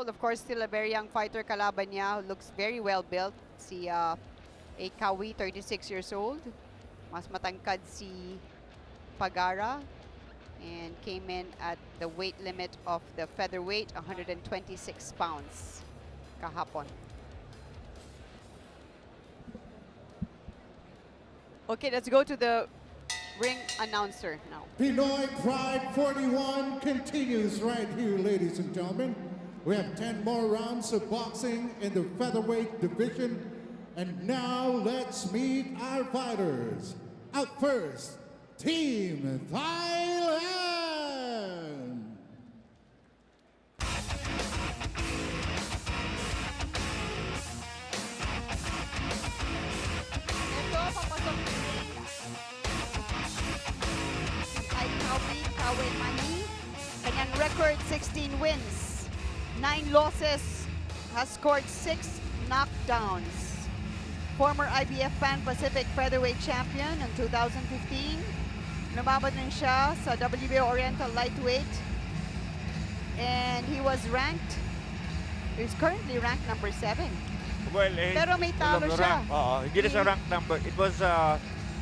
old. Of course, still a very young fighter. Kalaban niya, looks very well built. Si Aekkawee, 36 years old. Mas matangkad si Pagara. And came in at the weight limit of the featherweight, 126 pounds kahapon. Okay, let's go to the ring announcer now. Pinoy Pride 41 continues right here, ladies and gentlemen. We have 10 more rounds of boxing in the featherweight division. And now let's meet our fighters. Out first, Team Thailand. Ito, papasok Aekkawee, Kaewmanee. Kanyang record, 16 wins, 9 losses, has scored 6 knockdowns. Former IBF Pan Pacific Featherweight Champion in 2015. Lumabad din siya sa WBO Oriental Lightweight. And he was ranked, he's currently ranked number 7. Well, Pero may talo siya. Hindi na siya ranked number. It was,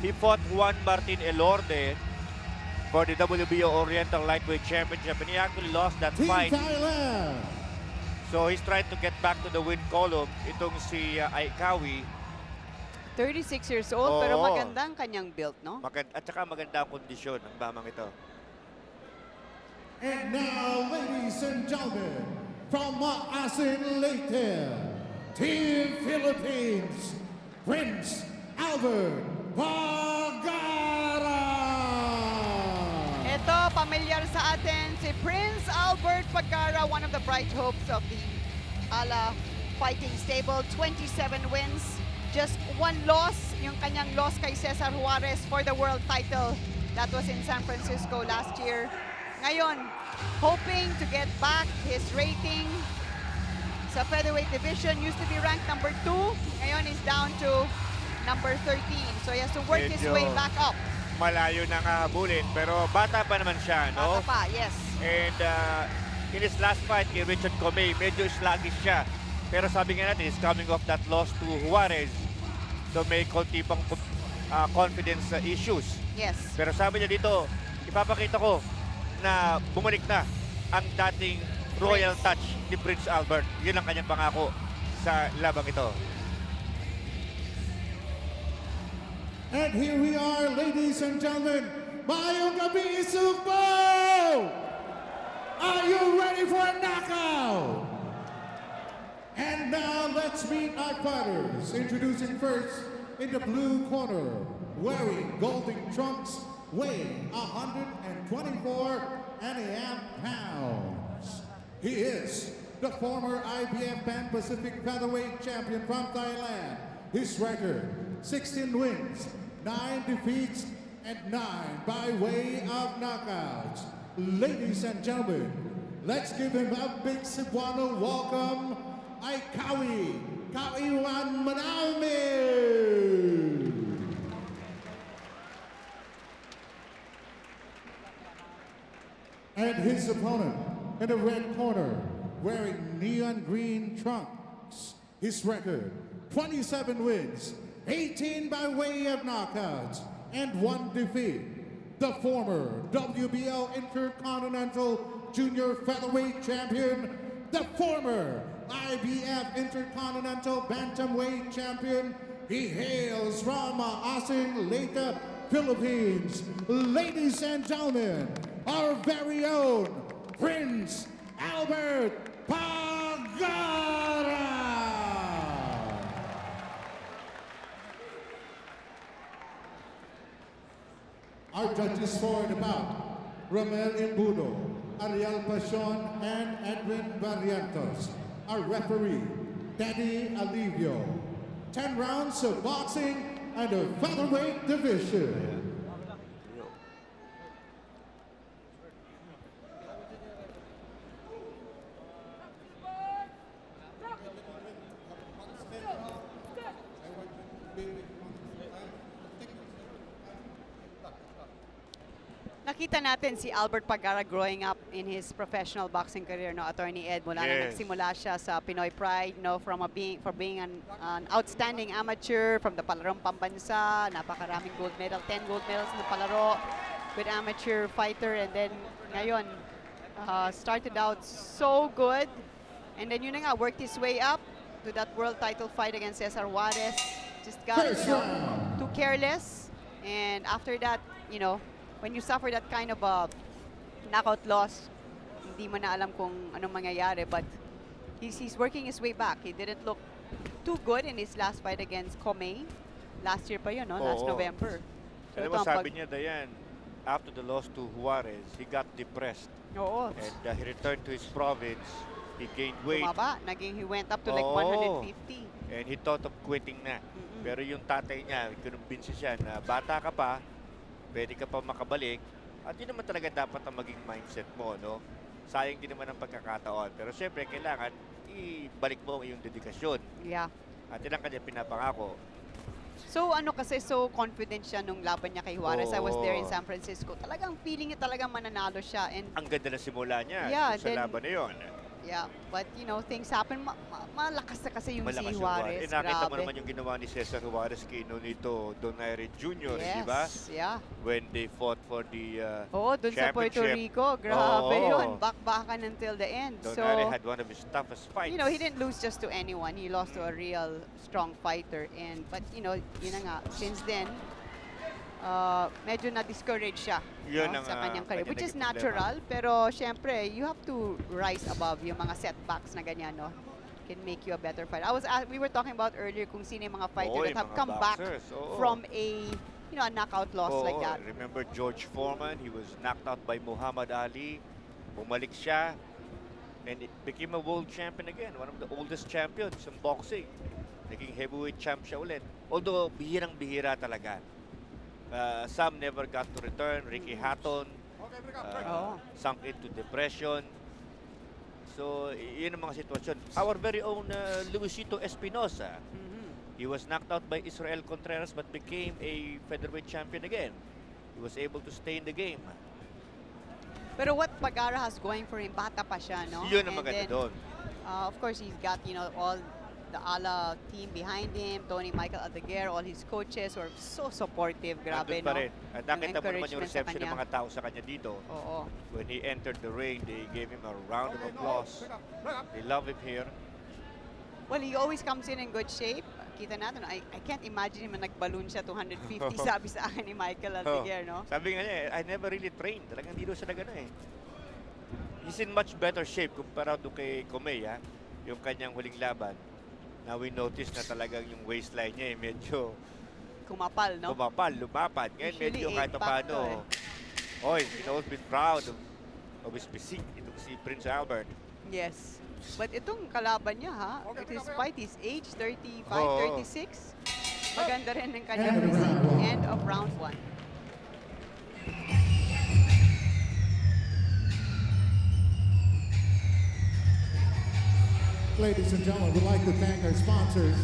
he fought Juan Martin Elorde for the WBO Oriental Lightweight Championship, and he actually lost that Team fight. Thailand. So he's trying to get back to the win column. Itong si Aekkawee. 36 years old, pero maganda ang kanyang build, no? At saka maganda ang kondisyon ng bamang ito. And now, ladies and gentlemen, from Maasin Leyte, Team Philippines, Prince Albert Pagara. Ito, pamilyar sa atin, si Prince Albert Pagara, one of the bright hopes of the Ala Fighting Stable. 27 wins, just 1 loss, yung kanyang loss kay Cesar Juarez for the world title. That was in San Francisco last year. Ngayon, hoping to get back his rating sa featherweight division. Used to be ranked number 2. Ngayon is down to number 13. So he has to work his way back up. Malayo na habulin, pero bata pa naman siya, no? Bata pa, yes. And in his last fight kay Richard Comey, medyo sluggish siya. Pero sabi nga natin, he's coming off that loss to Juarez. So may konti pang confidence issues. Yes. Pero sabi niya dito, ipapakita ko na bumalik na ang dating royal touch ni Prince Albert. Yun ang kanyang pangako sa labang ito. And here we are, ladies and gentlemen. Mayong gabi, Sugbo! Are you ready for a knockout? And now let's meet our fighters. Introducing first in the blue corner, wearing golden trunks, weighing 124.5 pounds. He is the former IBF Pan Pacific Featherweight Champion from Thailand. His record, 16 wins, 9 defeats, and 9 by way of knockouts. Ladies and gentlemen, let's give him a big Cebuano welcome, Aekkawee, Kaewmanee. And his opponent in the red corner, wearing neon green trunks. His record, 27 wins, 18 by way of knockouts, and 1 defeat. The former WBO Intercontinental Junior Featherweight Champion, the former IBF Intercontinental Bantamweight Champion. He hails from Maasin Leyte, Philippines. Ladies and gentlemen, our very own Prince Albert Pagara. Our judges for the bout, Romel Imbudo, Ariel Pasion, and Edwin Barrientos. Our referee, Daddy Alivio. 10 rounds of boxing and a featherweight division. nakita natin si Albert Pagara growing up in his professional boxing career, no, Attorney Ed, mula na nagsimula siya sa Pinoy Pride, no, from being an outstanding amateur from the palarong pambansa, napakaraming gold medal, 10 gold medals na palaro with amateur fighter, and then ngayon started out so good, and then yun na nga, worked his way up to that world title fight against Cesar Juarez. Just got too careless, and after that, you know, when you suffer that kind of a knockout loss, hindi mo na alam kung anong mangyayari, but he's working his way back. He didn't look too good in his last fight against Kaewmanee. Last year pa yun, no? Last November. So alam mo, sabi niya, Dayan, after the loss to Juarez, he got depressed. Oo. And he returned to his province. He gained weight. Tumaba. He went up to like 150. And he thought of quitting na. Pero yung tatay niya, kinumbinsi siya na bata ka pa, pwede ka pa makabalik. At yun naman talaga dapat ang maging mindset mo, no? Sayang din naman ang pagkakataon. Pero siyempre, kailangan ibalik mo yung dedikasyon. Yeah. At yun ang kanya pinapangako. So ano kasi, so confident siya nung laban niya kay Juarez. I was there in San Francisco. Talagang feeling niya talagang mananalo siya. And ang ganda na simula niya sa laban na yun. Yeah, but you know, things happen. Malakas na kasi yung Malakas si Juarez. Nakita mo naman yung ginawa ni Cesar Juarez kay Nonito Donaire Jr., di ba? Yeah. When they fought for the dun sa Puerto Rico. Grabe yun. Bakbakan until the end. Donaire had one of his toughest fights. You know, he didn't lose just to anyone. He lost to a real strong fighter. But you know, yun na nga, since then, medyo na-discourage siya sa kanyang career, which is natural, pero syempre, you have to rise above yung mga setbacks na ganyan, no? Can make you a better fighter. We were talking about earlier kung sino yung mga fighter that have come back from a knockout loss like that. Remember George Foreman? He was knocked out by Muhammad Ali. Bumalik siya and it became a world champion again. One of the oldest champions in boxing. Naging heavyweight champ siya ulit. Although, bihirang-bihira talaga. Some never got to return. Ricky Hatton sunk into depression. So, yun ang mga sitwasyon. Our very own Luisito Espinosa. He was knocked out by Israel Contreras but became a featherweight champion again. He was able to stay in the game. Pero what Pagara has going for him, bata pa siya, no? Yun ang maganda doon. Of course, he's got, all the ALA team behind him, Tony Michael Aldeguer, all his coaches were so supportive. Grabe, no? At nakita mo naman yung reception ng mga tao sa kanya dito. When he entered the ring, they gave him a round of applause. They love him here. Well, he always comes in good shape. Kita natin, I can't imagine him na nag-balloon siya 250, sabi sa akin ni Michael Aldeguer, no? Sabi nga niya, I never really trained. Talagang hindi doon siya nagano eh. He's in much better shape kumpara doon kay Kaewmanee, yung kanyang huling laban. Now we notice na talagang yung waistline niya medyo kumapal, no? Lumapad. Ngayon medyo kahit paano. He's always been proud of his physique. Itong si Prince Albert. Yes. But itong kalaban niya, his fight is age 35, 36. Maganda rin ng kanyang physique. End of round 1. Ladies and gentlemen, we'd like to thank our sponsors.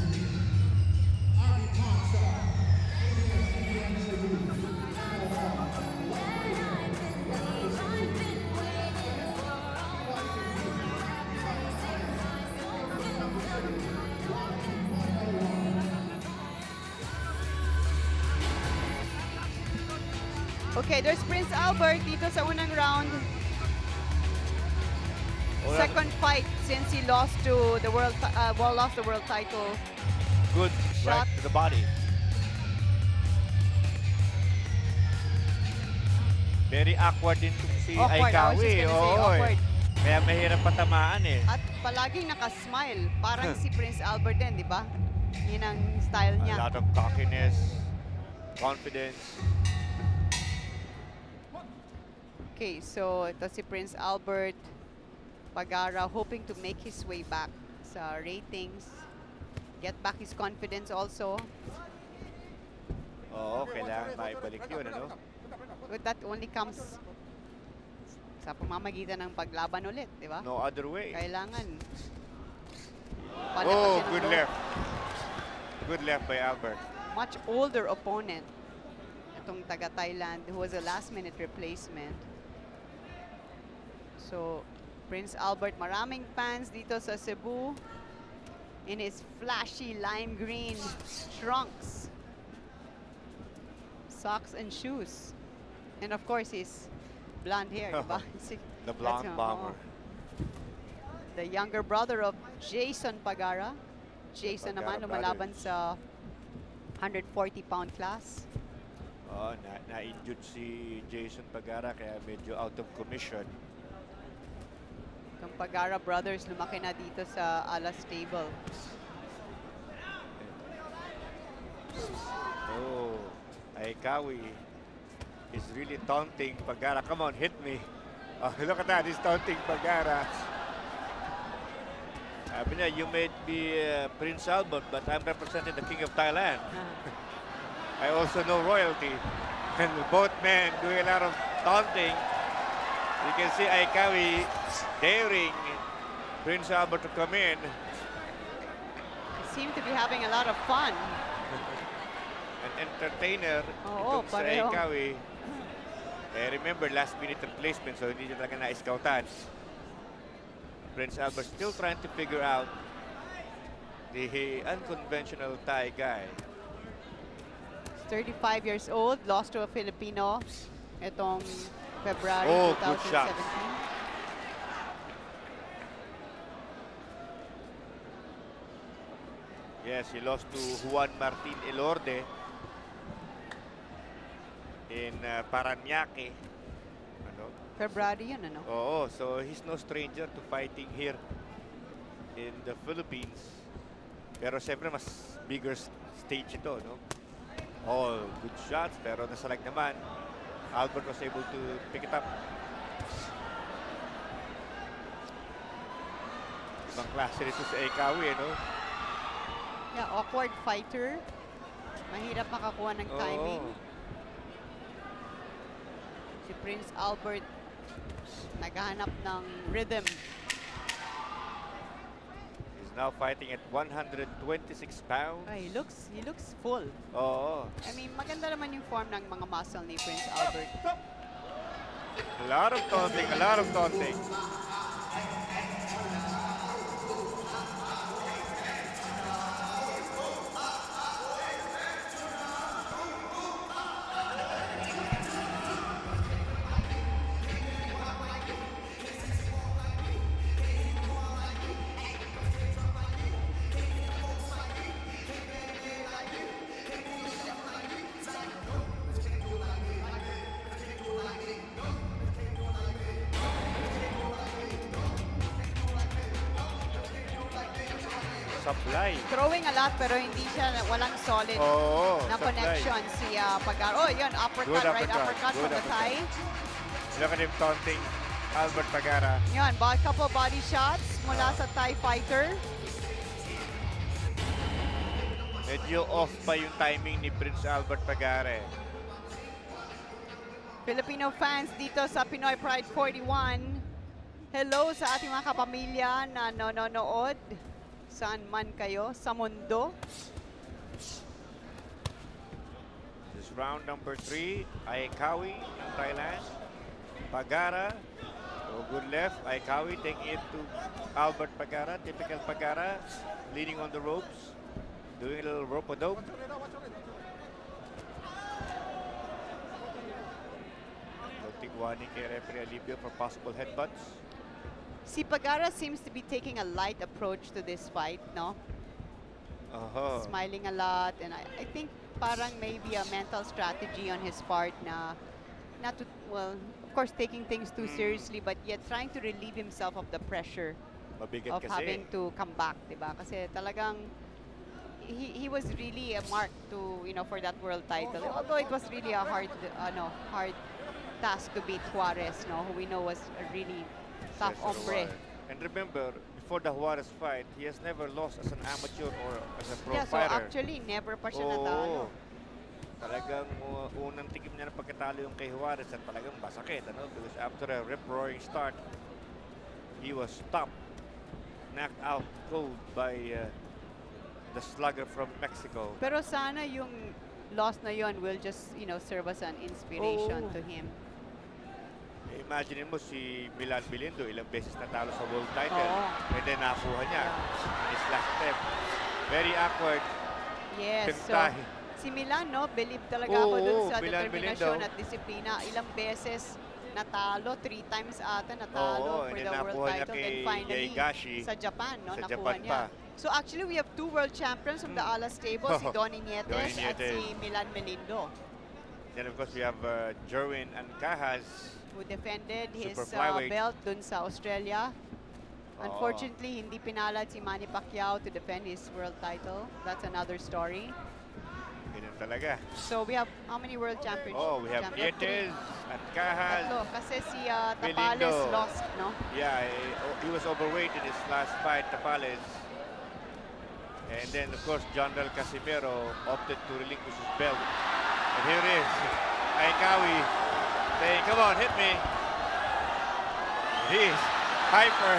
Okay, there's Prince Albert dito sa unang round. Second fight since he lost to the world title. Good shot to the body. Very awkward din itong si Aekkawee. Kaya mahirap patamaan eh. At palaging nakasmile. Parang si Prince Albert din, di ba? Yun ang style niya. A lot of cockiness, confidence. Okay, so ito si Prince Albert Pagara hoping to make his way back sa ratings. Get back his confidence also. Kailangan maibalik yun, ano? But that only comes sa pamamagitan ng paglaban ulit, di ba? No other way. Kailangan. Good left. Good left by Albert. Much older opponent. itong taga-Thailand who was a last-minute replacement. So, Prince Albert, maraming fans dito sa Cebu in his flashy lime green trunks, socks and shoes. And of course, his blonde hair, diba? The blonde bomber. The younger brother of Jason Pagara. Jason Pagara naman lumalaban brothers. sa 140-pound class. Oh, na-injured si Jason Pagara kaya medyo out of commission. Ang Pagara brothers lumaki na dito sa Ala stable. Oh, Aekkawee is really taunting Pagara. Come on, hit me. Oh, look at that, he's taunting Pagara. Sabi niya, you may be Prince Albert, but I'm representing the King of Thailand. I also know royalty. And both men doing a lot of taunting. You can see Aekkawee daring Prince Albert to come in. They seem to be having a lot of fun. An entertainer Oo, itong sa pareho. Aekkawee. Remember, last minute replacement, so hindi niya talaga na-scoutan. Prince Albert still trying to figure out the unconventional Thai guy. 35 years old, lost to a Filipino itong February Oh, good 2017. shot. Yes, he lost to Juan Martin Elorde in Paranaque. Ano? February yun, ano? Oo, so he's no stranger to fighting here in the Philippines. Pero siyempre mas bigger stage ito, no? All good shots, pero nasalag naman. Albert was able to pick it up. Ibang klase nito sa Aekkawee, no? Yeah, awkward fighter. Mahirap makakuha ng timing. Oo. Si Prince Albert naghahanap ng rhythm. He's now fighting at 126 pounds. Ay, he looks full. Oo. I mean, maganda naman yung form ng mga muscle ni Prince Albert. A lot of taunting, a lot of taunting. Supply. Throwing a lot pero hindi siya, walang solid Oo, na supply. connection si Pagara. Oh, yun, uppercut, Good right uppercut, uppercut good from the thigh. Look at him taunting Albert Pagara. Yun, couple body shots mula sa Thai fighter. Medyo off pa yung timing ni Prince Albert Pagara. Filipino fans dito sa Pinoy Pride 41. Hello sa ating mga kapamilya na nanonood. Saan man kayo sa mundo. This is round number 3. Aekkawee ng Thailand. Pagara. So good left. Aekkawee taking it to Albert Pagara. Typical Pagara. Leaning on the ropes. Doing a little rope-a-dope. Noting warning kay referee Alibio for possible headbutts. Si Pagara seems to be taking a light approach to this fight, no? Smiling a lot, and I think parang maybe a mental strategy on his part na not to, well, of course taking things too seriously, but yet trying to relieve himself of the pressure Mabigat of kasi. having to come back, diba? Kasi talagang he was really a mark to, you know, for that world title. Although it was really a hard task to beat Juarez, no? Who we know was a really tough Yes, hombre. And remember, before the Juarez fight, he has never lost as an amateur or as a pro Yeah, so fighter. actually never pa siya natalo. Talagang unang tikim niya ng pagkatalo yung kay Juarez at talagang masakit, ano? Because after a rip-roaring start, he was stopped, knocked out cold by the slugger from Mexico. Pero sana yung loss na yon will just, you know, serve as an inspiration to him. Imagine mo si Milan Milindo, ilang beses natalo sa world title. Oo. And then nakuha niya in his last attempt. Very awkward. Yes, so Pintahe. si Milan, no, believe talaga ako dun sa Milan determinasyon Milindo. at disiplina. Ilang beses natalo, 3 times ata natalo Oo, for and the then world nakuha niya title. kay Then finally, Yaegashi sa Japan, no, sa nakuha Japan niya. pa. So actually, we have 2 world champions from the Alas stable, si Donnie Nietes Donnie at Nietes. si Milan Milindo, Then of course we have Jerwin Ancahas. who defended his Super flyweight. belt dun sa Australia. Oo. Unfortunately, hindi pinalad si Manny Pacquiao to defend his world title. That's another story. Ganyan talaga. So we have how many world champions? Oh, we have Nietes, Ancahas. Tatlo, kasi si Tapales Milindo. lost, no? Yeah, he was overweight in his last fight, Tapales. And then, of course, General Casimiro opted to relinquish his belt. And here it is, Aekkawee saying, come on, hit me. He's hyper.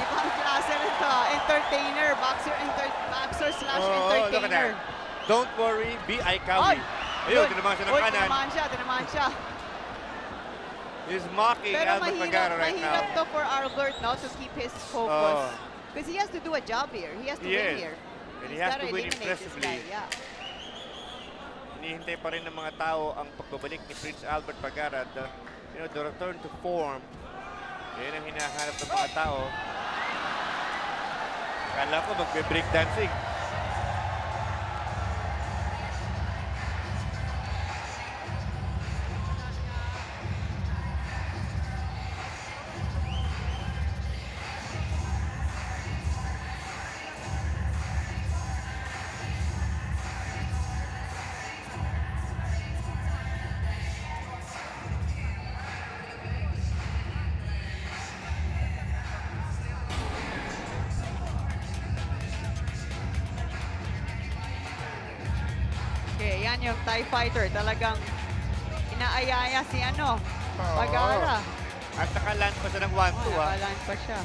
Ibang klase nito, entertainer, boxer slash Look at entertainer. that. Don't worry, be Aekkawee. Ayun, tinamaan siya ng kanan. Tinamaan siya. He's mocking Pero Albert Pagara right mahirap now. to for Albert now to keep his focus. Because he has to do a job here. He has to win here. And he has gotta to win eliminate this impressively. guy, yeah. Hinihintay pa rin ng mga tao ang pagbabalik ni Prince Albert Pagara, the return to form. Yan ang hinahanap ng mga tao. Kala ko magbe-break dancing. Okay, yan yung Thai fighter. Talagang inaayaya si Pagara. At nakaland pa siya ng 1-2 Nakalan pa siya.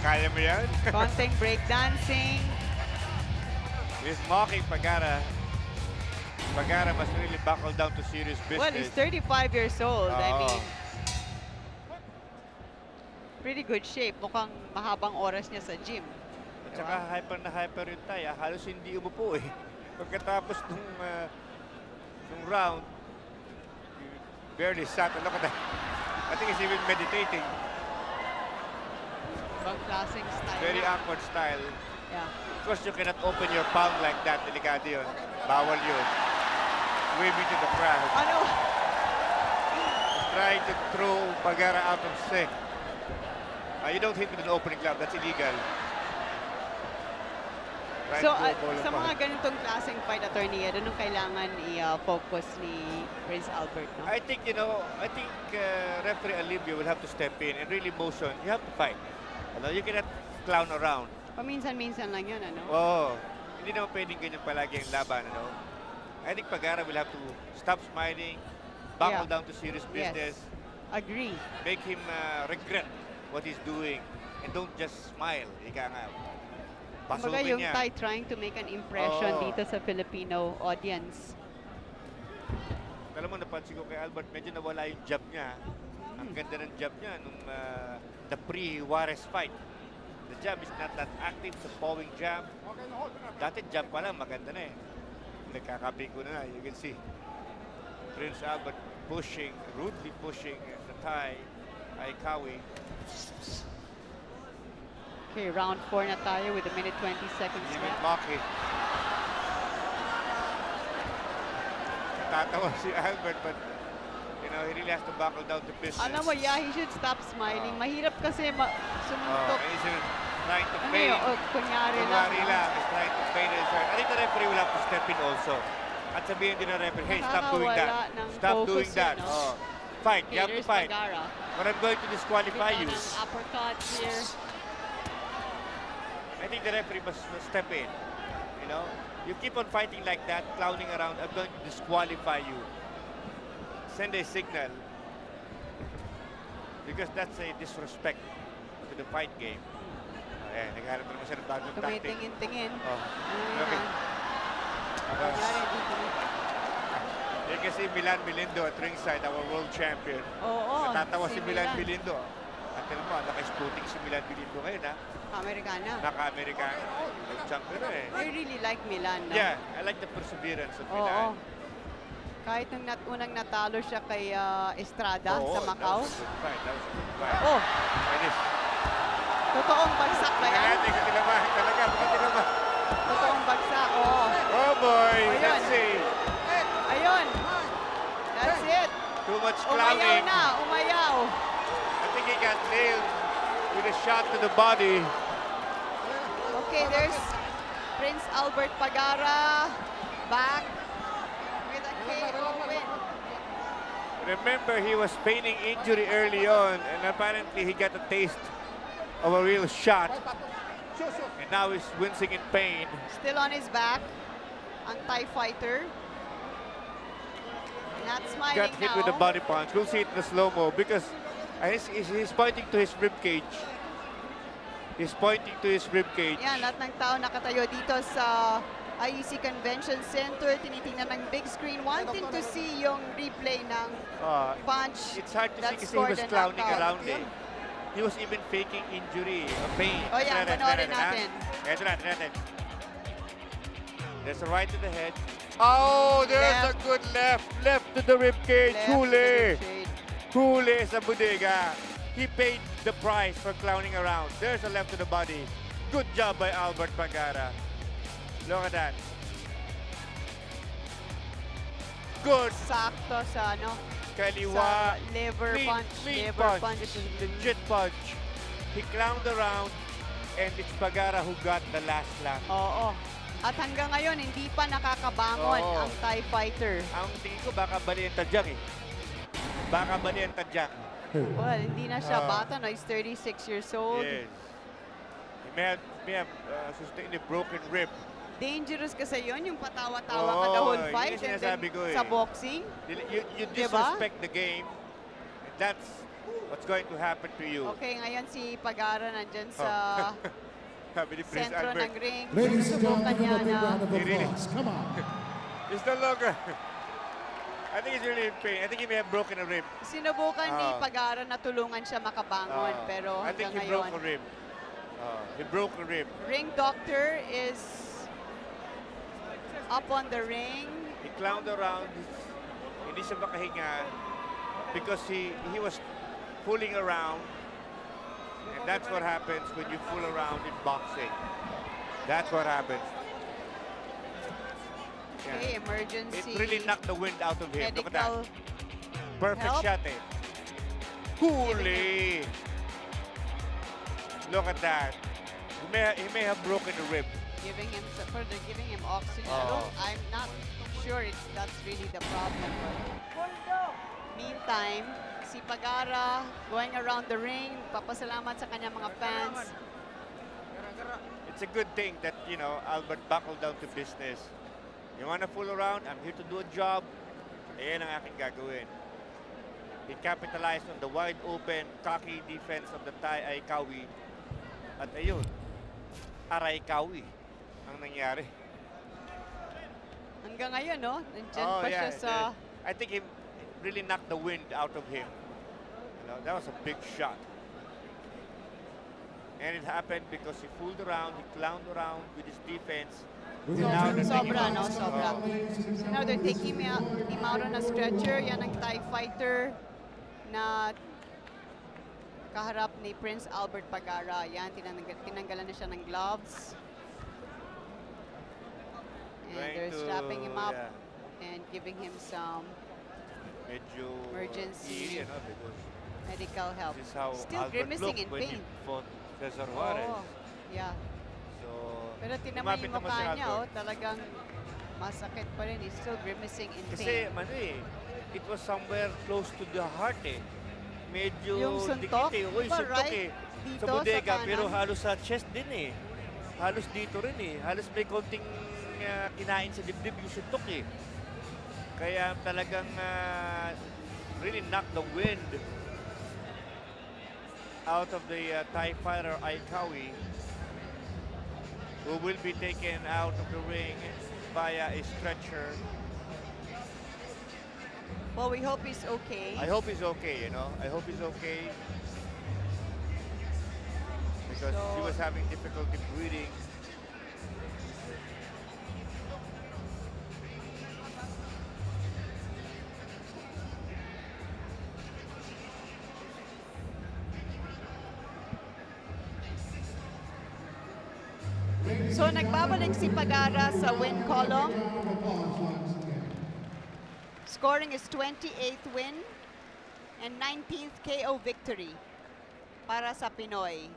Kaya mo yan? Konting breakdancing. He's mocking Pagara. Pagara must really buckle down to serious business. Well, he's 35 years old. I Oo. mean, pretty good shape. Mukhang mahabang oras niya sa gym. At saka hyper na hyper yung Thai. Halos hindi umupo eh. Pagkatapos nung round, he barely sat. Look at that. I think he's even meditating. Ibang klaseng style. Very niya. awkward style. Yeah. Of course, you cannot open your palm like that. Delikado yun. Bawal yun. Waving to the crowd. He's trying to throw Pagara out of sync. You don't hit with an opening glove. That's illegal. So, sa mga ganitong klaseng fight, attorney, anong kailangan i-focus ni Prince Albert, no? I think, referee Alibio will have to step in and really motion. You have to fight. You cannot clown around. Paminsan-minsan lang yun, ano? Hindi naman pwedeng ganyan palagi ang laban, I think Pagara will have to stop smiling, buckle down to serious business. Yes. Agree. Make him regret what he's doing. And don't just smile. Ika nga. Kumbaga Pasugin yung niya. Thai trying to make an impression dito sa Filipino audience. Alam mo, napansin ko kay Albert, medyo nawala yung jab niya. Ang ganda ng jab niya nung the pre-Juarez fight. The jab is not that active, sa pawing jab. Dati jab pa lang, maganda na eh. Nagkakabiko na, you can see. Prince Albert pushing, rudely pushing the Thai, Aekkawee. Okay, round 4 na tayo with a minute 20 seconds Even left. Maki. Tatawa si Albert, but he really has to buckle down to business. Alam mo, he should stop smiling. Mahirap kasi sumuntok. He's trying to Ano feign. yun? Kunyari lang. Kunwari lang, he's trying to feign his hurt. I think the referee will have to step in also. At sabihin din ng referee, hey, stop doing that. Nakakawala ng Stop focus doing that. yun, no? Fight, Okay, you have to there's fight. Pagara. But I'm going to disqualify you. Ng uppercut here. I think the referee must step in. You keep on fighting like that, clowning around, I'm going to disqualify you. Send a signal. Because that's a disrespect to the fight game. Ayan, naghanap naman siya ng bagong tactic. Tumitingin-tingin. Oh. Ayan. Okay. Kunyari, dito. Eh, kasi Milan Milindo at ringside, our world champion. Oo, Natatawa si Milan Milindo. At tinan mo, naka-scooting si Milan Milindo ngayon, ha? Amerikana. Naka-Amerikano. Nag-champion na eh. I really like Milan, no? Yeah, I like the perseverance of Oo. Milan. Kahit nung unang natalo siya kay Estrada Oo, sa Macau. That was a good fight. That was a good fight. Oh, Finish. totoong bagsak ba yan? Hindi ko tinamahan talaga. Hindi ko tinamahan. Totoong bagsak, oh. Oh boy, Ayun. let's see. Ayun. That's it. Too much Umayaw clowning. na, umayaw. I think he got nailed with a shot to the body. Okay, there's Prince Albert Pagara back with a KO win. Remember, he was feigning injury early on, and apparently he got a taste of a real shot. And now he's wincing in pain. Still on his back, ang Thai fighter. Not smiling Got hit now. with a body punch. We'll see it in the slow-mo because he's pointing to his rib cage. He's pointing to his rib cage. Yan, lahat ng tao nakatayo dito sa IEC Convention Center. Tinitingnan ng big screen, wanting to see yung replay ng punch. It's hard to that see kasi he scored was the clowning knockout. around eh. He was even faking injury, pain. Oh, yeah, panoorin natin. Ito natin. There's a right to the head. Oh, there's Left. a good left. Left to the rib cage. Left to the Huli. ribcage. Huli sa bodega. He paid the price for clowning around. There's a left to the body. Good job by Albert Pagara. Look at that. Good. Sakto sa ano, Kaliwa. sa liver Clean, punch. clean Liver punch. punch. It's a legit punch. He clowned around, and it's Pagara who got the last laugh. Oo. At hanggang ngayon, hindi pa nakakabangon Oo. ang Thai fighter. Ang tingin ko, baka bali ang tadyak eh. Baka bali ang tadyak. Well, hindi na siya bata, no? He's 36 years old. Yes. He may have sustained a broken rib. Dangerous kasi yun, yung patawa-tawa ka the Oo, whole yun fight. yung And then sinasabi ko eh. sa boxing, You Diba? disrespect the game. And that's what's going to happen to you. okay, ngayon si Pagara nandyan sa Sabi ni Prince sentro Albert. ng ring. Ladies and Susubukan gentlemen, niya a big na round of He really- applause. Come on. He's no longer. I think he's really in pain. I think he may have broken a rib. sinubukan ni Pagara na tulungan siya makabangon. Pero I think hanggang he broke ngayon, a rib. He broke a rib. ring doctor is up on the ring. He clowned around. Hindi siya makahinga because he was fooling around. And that's what happens when you fool around in boxing. That's what happens. Yeah. Okay, emergency. It really knocked the wind out of him. Look at that. Medical Perfect help. shot eh. Huli! Look at that. He may have broken a rib. giving him further giving him oxygen. I'm not sure that's really the problem. But meantime, si Pagara going around the ring, papasalamat sa kanyang mga fans. It's a good thing that, you know, Albert buckled down to business. You wanna fool around? I'm here to do a job. Ayan ang aking gagawin. He capitalized on the wide open, cocky defense of the Thai Aekkawee. At ayun, Aekkawee ang nangyari. Hanggang ngayon, no? Nandiyan pa siya sa... I think he really knocked the wind out of him. You know, that was a big shot. And it happened because he fooled around, he clowned around with his defense. Sobra, no? Sobra. So now they're taking him out on a stretcher. Yan ang Thai fighter na kaharap ni Prince Albert Pagara. Yan, tinanggalan na siya ng gloves. And they're strapping him up and giving him some emergency medical help. This is how Still Albert grimacing in looked when pain. he fought Cesar Juarez. Oo, yeah. So, Pero tinan mo lumapit yung naman mukha si niya, Albert. talagang masakit pa rin. He's still grimacing in Kasi, pain. it was somewhere close to the heart eh. Medyo Yung suntok? dikit eh. Uy, Diba, suntok right? eh. Dito, Sa bodega, sa pero kanan. halos sa chest din eh. Halos dito rin eh. Halos may konting kinain sa dibdib yung suntok eh. Kaya talagang really knocked the wind out of the Thai fighter Aekkawee. who will be taken out of the ring via a stretcher. Well, we hope he's okay. I hope he's okay, you know. I hope he's okay. Because he was having difficulty breathing. So nagbabalik si Pagara sa win column. Scoring is 28th win and 19th KO victory para sa Pinoy.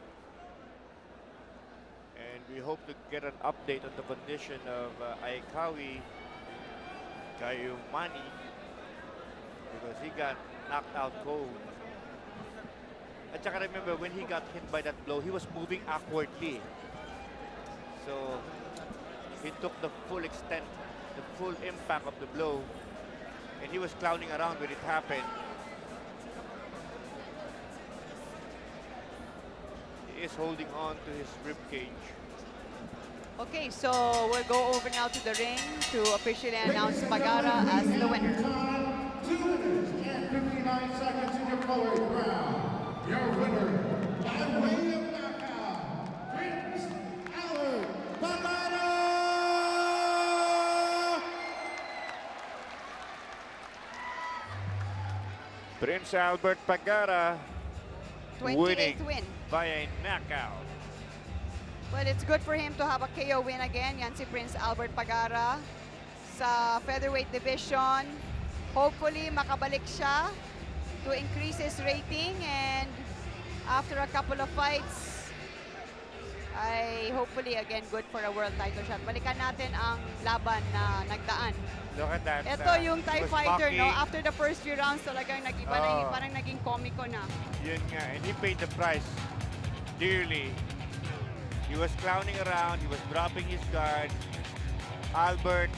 And we hope to get an update on the condition of Aekkawee, Kaewmanee, because he got knocked out cold. At saka remember, when he got hit by that blow, he was moving awkwardly. So he took the full extent, the full impact of the blow, and he was clowning around when it happened. He is holding on to his rib cage. Okay, so we'll go over now to the ring to officially announce Pagara as the winner. 2 minutes and 59 seconds in your colored round. Your winner, by way of knockout, Prince Albert Pagara! Prince Albert Pagara 28th win. via knockout. Well, it's good for him to have a KO win again. Yan si Prince Albert Pagara sa featherweight division. Hopefully, makabalik siya to increase his rating, and after a couple of fights, ay hopefully again good for a world title shot. Balikan natin ang laban na nagdaan. Look at that. Ito yung he Thai was fighter, no? mocking. After the first few rounds, talagang nag-iba na, parang naging komiko na. Yun nga, and he paid the price dearly. He was clowning around, he was dropping his guard. Albert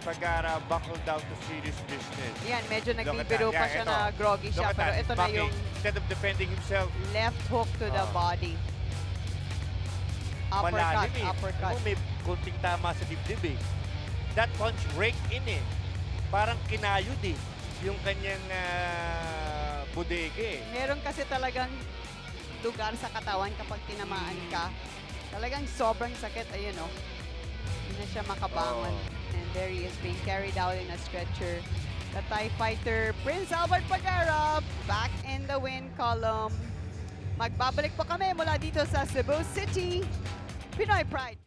Pagara buckled down to serious business. Yan, medyo Look at nagbibiro that. pa Yeah, siya ito. na groggy siya, Look at pero that, ito he's na mocking. yung Instead of defending himself, left hook to the body. Uppercut, malalim eh. uppercut. Ano, may kunting tama sa dibdib eh. That punch raked in eh. Parang kinayod eh. Yung kanyang budege eh. Meron kasi talagang lugar sa katawan kapag tinamaan ka. Talagang sobrang sakit. Ayun, oh. Hindi na siya makabangon. And there he is being carried out in a stretcher. The Thai fighter, Prince Albert Pagara, back in the win column. Magbabalik po kami mula dito sa Cebu City. Pinoy Pride.